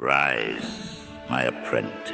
Rise, my apprentice.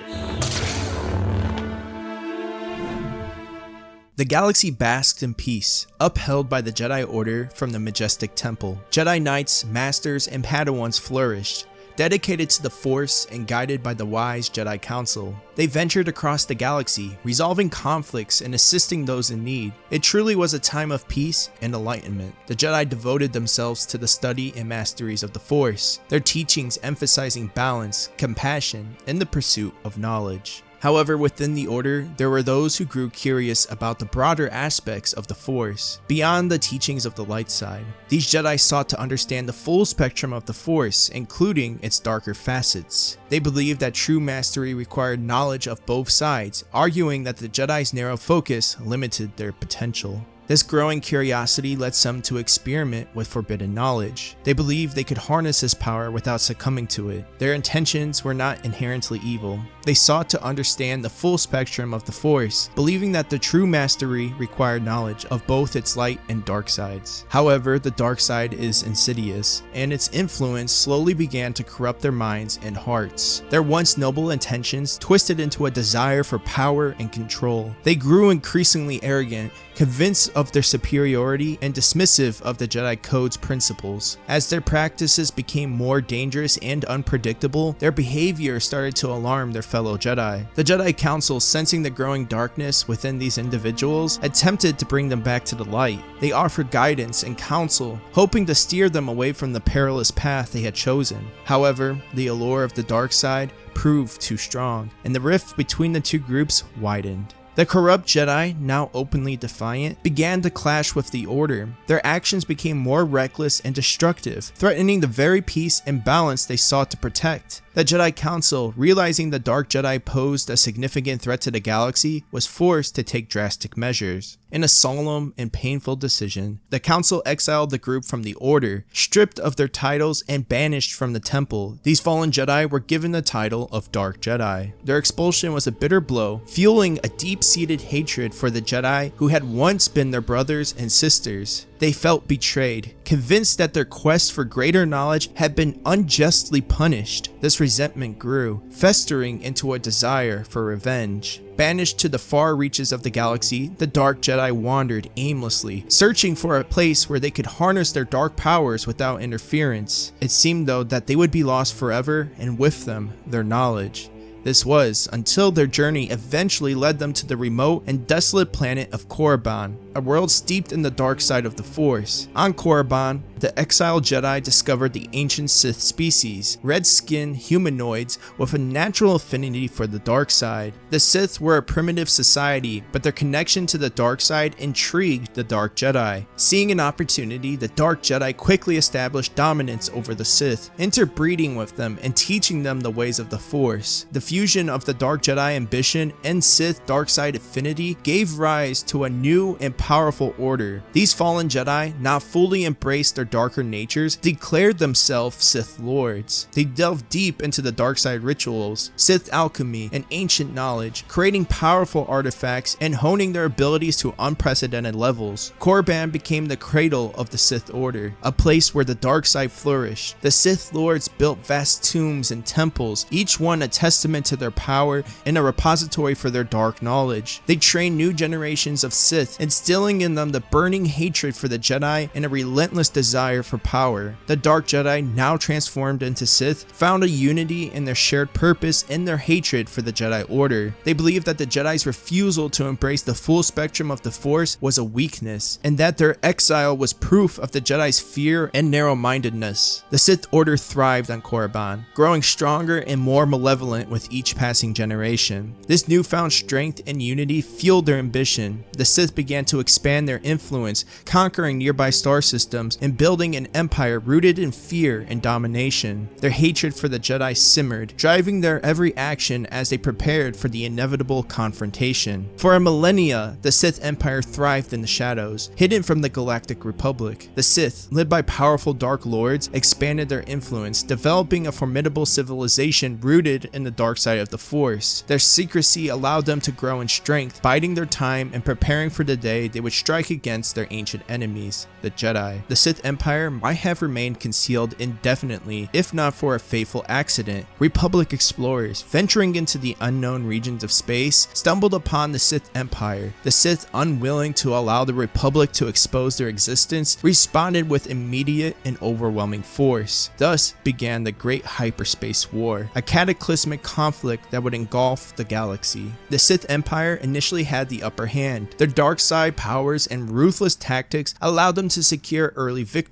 The galaxy basked in peace, upheld by the Jedi Order from the majestic temple. Jedi Knights, Masters, and Padawans flourished, dedicated to the Force and guided by the wise Jedi Council. They ventured across the galaxy, resolving conflicts and assisting those in need. It truly was a time of peace and enlightenment. The Jedi devoted themselves to the study and masteries of the Force, their teachings emphasizing balance, compassion, and the pursuit of knowledge. However, within the Order, there were those who grew curious about the broader aspects of the Force, beyond the teachings of the light side. These Jedi sought to understand the full spectrum of the Force, including its darker facets. They believed that true mastery required knowledge of both sides, arguing that the Jedi's narrow focus limited their potential. This growing curiosity led some to experiment with forbidden knowledge. They believed they could harness this power without succumbing to it. Their intentions were not inherently evil. They sought to understand the full spectrum of the Force, believing that the true mastery required knowledge of both its light and dark sides. However, the dark side is insidious, and its influence slowly began to corrupt their minds and hearts. Their once noble intentions twisted into a desire for power and control. They grew increasingly arrogant, convinced of their superiority and dismissive of the Jedi Code's principles. As their practices became more dangerous and unpredictable, their behavior started to alarm their fellow Jedi. The Jedi Council, sensing the growing darkness within these individuals, attempted to bring them back to the light. They offered guidance and counsel, hoping to steer them away from the perilous path they had chosen. However, the allure of the dark side proved too strong, and the rift between the two groups widened. The corrupt Jedi, now openly defiant, began to clash with the Order. Their actions became more reckless and destructive, threatening the very peace and balance they sought to protect. The Jedi Council, realizing the Dark Jedi posed a significant threat to the galaxy, was forced to take drastic measures. In a solemn and painful decision, the Council exiled the group from the Order, stripped of their titles, and banished from the temple. These fallen Jedi were given the title of Dark Jedi. Their expulsion was a bitter blow, fueling a deep-seated hatred for the Jedi who had once been their brothers and sisters. They felt betrayed, convinced that their quest for greater knowledge had been unjustly punished. This resentment grew, festering into a desire for revenge. Banished to the far reaches of the galaxy, the Dark Jedi wandered aimlessly, searching for a place where they could harness their dark powers without interference. It seemed though that they would be lost forever, and with them, their knowledge. This was until their journey eventually led them to the remote and desolate planet of Korriban, a world steeped in the dark side of the Force. On Korriban, the exiled Jedi discovered the ancient Sith species, red-skinned humanoids with a natural affinity for the dark side. The Sith were a primitive society, but their connection to the dark side intrigued the Dark Jedi. Seeing an opportunity, the Dark Jedi quickly established dominance over the Sith, interbreeding with them and teaching them the ways of the Force. The fusion of the Dark Jedi ambition and Sith dark side affinity gave rise to a new and powerful order. These fallen Jedi, not fully embraced their darker natures, declared themselves Sith Lords. They delved deep into the dark side rituals, Sith alchemy, and ancient knowledge, creating powerful artifacts and honing their abilities to unprecedented levels. Korriban became the cradle of the Sith Order, a place where the dark side flourished. The Sith Lords built vast tombs and temples, each one a testament to their power and a repository for their dark knowledge. They trained new generations of Sith, instilling in them the burning hatred for the Jedi and a relentless desire for power. The Dark Jedi, now transformed into Sith, found a unity in their shared purpose and their hatred for the Jedi Order. They believed that the Jedi's refusal to embrace the full spectrum of the Force was a weakness, and that their exile was proof of the Jedi's fear and narrow-mindedness. The Sith Order thrived on Korriban, growing stronger and more malevolent with each passing generation. This newfound strength and unity fueled their ambition. The Sith began to expand their influence, conquering nearby star systems and building an empire rooted in fear and domination. Their hatred for the Jedi simmered, driving their every action as they prepared for the inevitable confrontation. For a millennia, the Sith Empire thrived in the shadows, hidden from the Galactic Republic. The Sith, led by powerful Dark Lords, expanded their influence, developing a formidable civilization rooted in the dark side of the Force. Their secrecy allowed them to grow in strength, biding their time and preparing for the day they would strike against their ancient enemies, the Jedi. The Sith Empire Empire might have remained concealed indefinitely if not for a fateful accident. Republic explorers, venturing into the unknown regions of space, stumbled upon the Sith Empire. The Sith, unwilling to allow the Republic to expose their existence, responded with immediate and overwhelming force. Thus began the Great Hyperspace War, a cataclysmic conflict that would engulf the galaxy. The Sith Empire initially had the upper hand. Their dark side powers and ruthless tactics allowed them to secure early victories.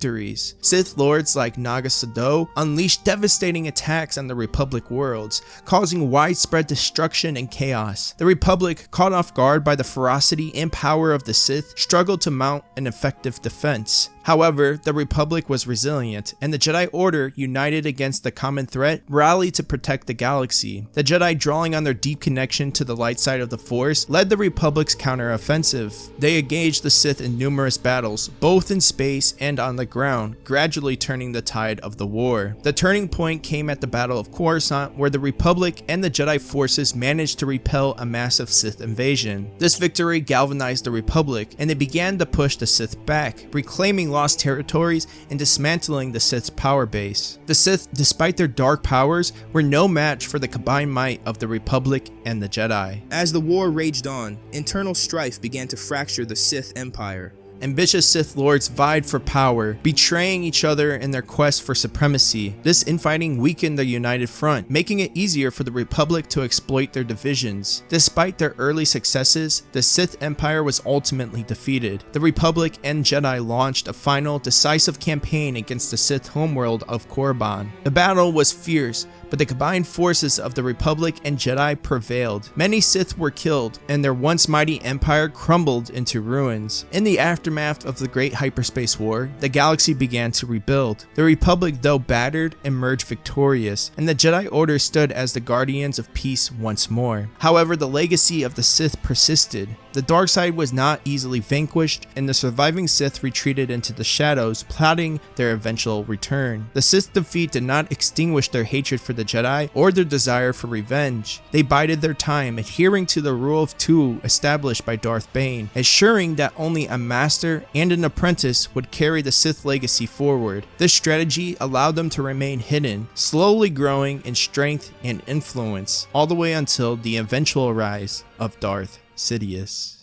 Sith Lords like Naga Sadow unleashed devastating attacks on the Republic worlds, causing widespread destruction and chaos. The Republic, caught off guard by the ferocity and power of the Sith, struggled to mount an effective defense. However, the Republic was resilient, and the Jedi Order, united against the common threat, rallied to protect the galaxy. The Jedi, drawing on their deep connection to the light side of the Force, led the Republic's counteroffensive. They engaged the Sith in numerous battles, both in space and on the ground, gradually turning the tide of the war. The turning point came at the Battle of Coruscant, where the Republic and the Jedi forces managed to repel a massive Sith invasion. This victory galvanized the Republic, and they began to push the Sith back, reclaiming lost territories and dismantling the Sith's power base. The Sith, despite their dark powers, were no match for the combined might of the Republic and the Jedi. As the war raged on, internal strife began to fracture the Sith Empire. Ambitious Sith Lords vied for power, betraying each other in their quest for supremacy. This infighting weakened the united front, making it easier for the Republic to exploit their divisions. Despite their early successes, the Sith Empire was ultimately defeated. The Republic and Jedi launched a final, decisive campaign against the Sith homeworld of Korriban. The battle was fierce, but the combined forces of the Republic and Jedi prevailed. Many Sith were killed, and their once mighty empire crumbled into ruins. In the aftermath of the Great Hyperspace War, the galaxy began to rebuild. The Republic, though battered, emerged victorious, and the Jedi Order stood as the guardians of peace once more. However, the legacy of the Sith persisted. The dark side was not easily vanquished, and the surviving Sith retreated into the shadows, plotting their eventual return. The Sith's defeat did not extinguish their hatred for the Jedi or their desire for revenge. They bided their time, adhering to the rule of two established by Darth Bane, ensuring that only a master and an apprentice would carry the Sith legacy forward. This strategy allowed them to remain hidden, slowly growing in strength and influence, all the way until the eventual rise of Darth Sidious.